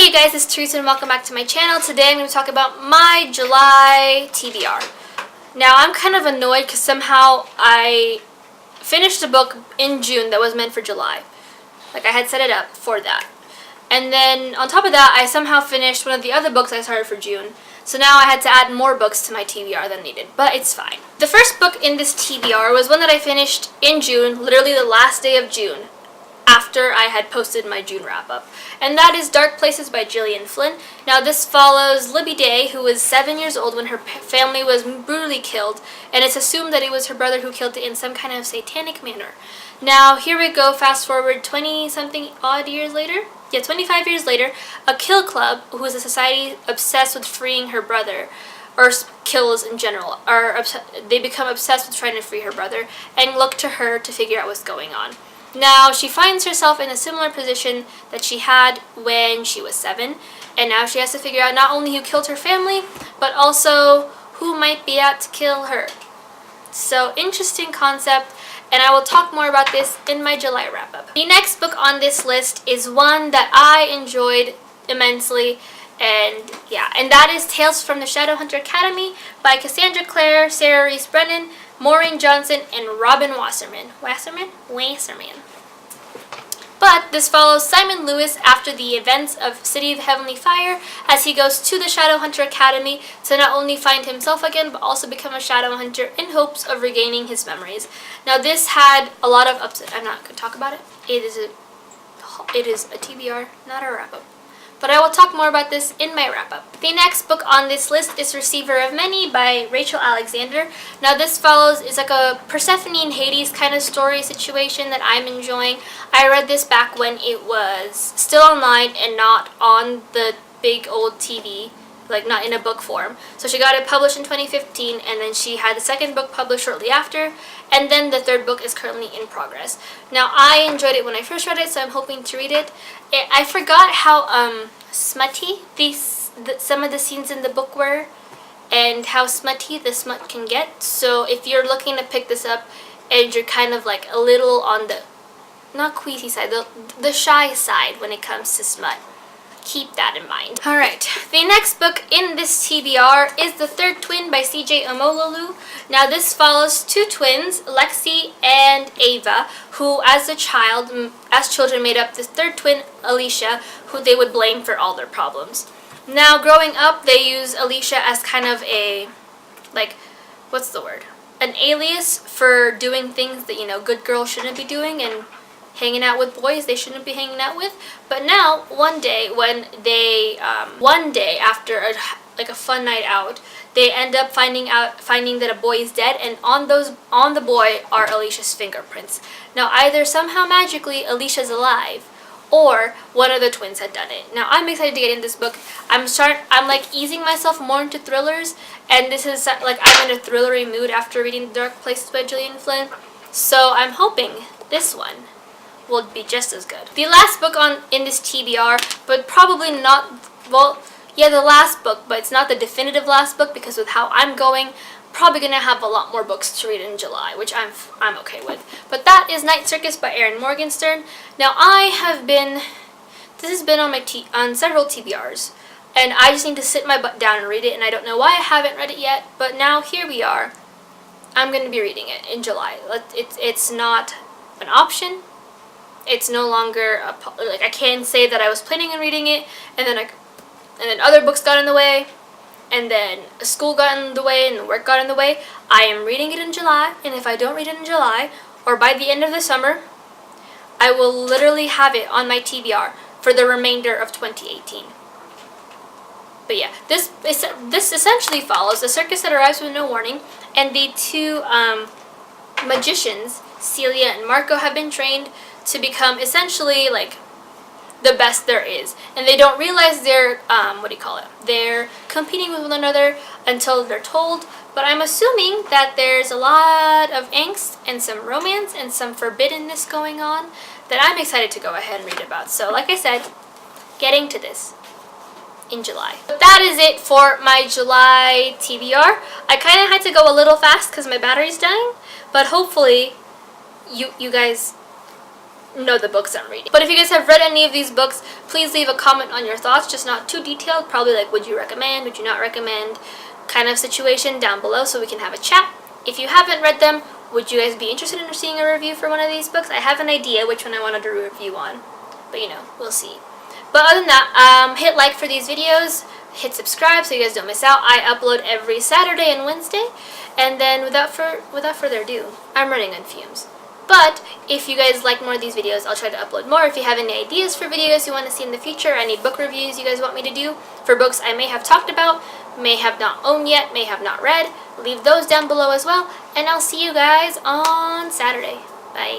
Hey guys, it's Teresa and welcome back to my channel. Today I'm going to talk about my July TBR. Now I'm kind of annoyed because somehow I finished a book in June that was meant for July. Like I had set it up for that. And then on top of that, I somehow finished one of the other books I started for June. So now I had to add more books to my TBR than needed, but it's fine. The first book in this TBR was one that I finished in June, literally the last day of June, after I had posted my June wrap-up. And that is Dark Places by Gillian Flynn. Now this follows Libby Day, who was 7 years old when her family was brutally killed, and it's assumed that it was her brother who killed it in some kind of satanic manner. Now here we go, fast forward 20-something odd years later? Yeah, 25 years later, a kill club, who is a society obsessed with freeing her brother, or kills in general, they become obsessed with trying to free her brother, and look to her to figure out what's going on. Now, she finds herself in a similar position that she had when she was 7, and now she has to figure out not only who killed her family, but also who might be out to kill her. So, interesting concept, and I will talk more about this in my July wrap-up. The next book on this list is one that I enjoyed immensely, and that is Tales from the Shadowhunter Academy by Cassandra Clare, Sarah Reese Brennan, Maureen Johnson, and Robin Wasserman. Wasserman? But this follows Simon Lewis after the events of City of Heavenly Fire as he goes to the Shadowhunter Academy to not only find himself again, but also become a Shadowhunter in hopes of regaining his memories. Now this had a lot of ups. I'm not going to talk about it. It is a TBR, not a wrap-up. But I will talk more about this in my wrap-up. The next book on this list is Receiver of Many by Rachel Alexander. Now this follows, is like a Persephone and Hades kind of story situation that I'm enjoying. I read this back when it was still online and not on the big old TV, like not in a book form. So she got it published in 2015, and then she had the second book published shortly after, and then the third book is currently in progress. Now I enjoyed it when I first read it, so I'm hoping to read it. I forgot how smutty some of the scenes in the book were, and how smutty the smut can get. So if you're looking to pick this up and you're kind of like a little on the not queasy side, the shy side when it comes to smut, keep that in mind. Alright, the next book in this TBR is The Third Twin by CJ Omololu. Now this follows two twins, Lexi and Ava, who as children made up this third twin, Alicia, who they would blame for all their problems. Now growing up, they use Alicia as kind of a, like, what's the word? An alias for doing things that, good girls shouldn't be doing, and hanging out with boys they shouldn't be hanging out with. But now, one day when they, after a fun night out, they end up finding that a boy is dead, and on the boy are Alicia's fingerprints. Now either somehow magically Alicia's alive, or one of the twins had done it. Now I'm excited to get in this book. I'm like easing myself more into thrillers, and this is like I'm in a thrillery mood after reading Dark Places by Gillian Flynn. So I'm hoping this one will be just as good. The last book in this TBR, but probably not, well, yeah, the last book, but it's not the definitive last book because with how I'm going, probably gonna have a lot more books to read in July, which I'm okay with. But that is Night Circus by Erin Morgenstern. Now this has been on several TBRs, and I just need to sit my butt down and read it, and I don't know why I haven't read it yet, but now here we are. I'm gonna be reading it in July. It's not an option. It's no longer like I can't say that I was planning on reading it, and then other books got in the way, and then school got in the way, and work got in the way. I am reading it in July, and if I don't read it in July, or by the end of the summer, I will literally have it on my TBR for the remainder of 2018. But yeah, this essentially follows a circus that arrives with no warning, and the two magicians, Celia and Marco, have been trained to become essentially like the best there is, and they don't realize they're they're competing with one another until they're told. But I'm assuming that there's a lot of angst and some romance and some forbiddenness going on that I'm excited to go ahead and read about. So like I said, getting to this in July. But that is it for my July TBR. I kind of had to go a little fast because my battery's dying, but hopefully you guys know the books I'm reading. But if you guys have read any of these books, please leave a comment on your thoughts, just not too detailed, probably like would you recommend, would you not recommend kind of situation down below so we can have a chat. If you haven't read them, would you guys be interested in seeing a review for one of these books? I have an idea which one I want to do a review on, but you know, we'll see. But other than that, hit like for these videos, hit subscribe so you guys don't miss out. I upload every Saturday and Wednesday, and then without further ado, I'm running on fumes. But if you guys like more of these videos, I'll try to upload more. If you have any ideas for videos you want to see in the future, any book reviews you guys want me to do for books I may have talked about, may have not owned yet, may have not read, leave those down below as well. And I'll see you guys on Saturday. Bye.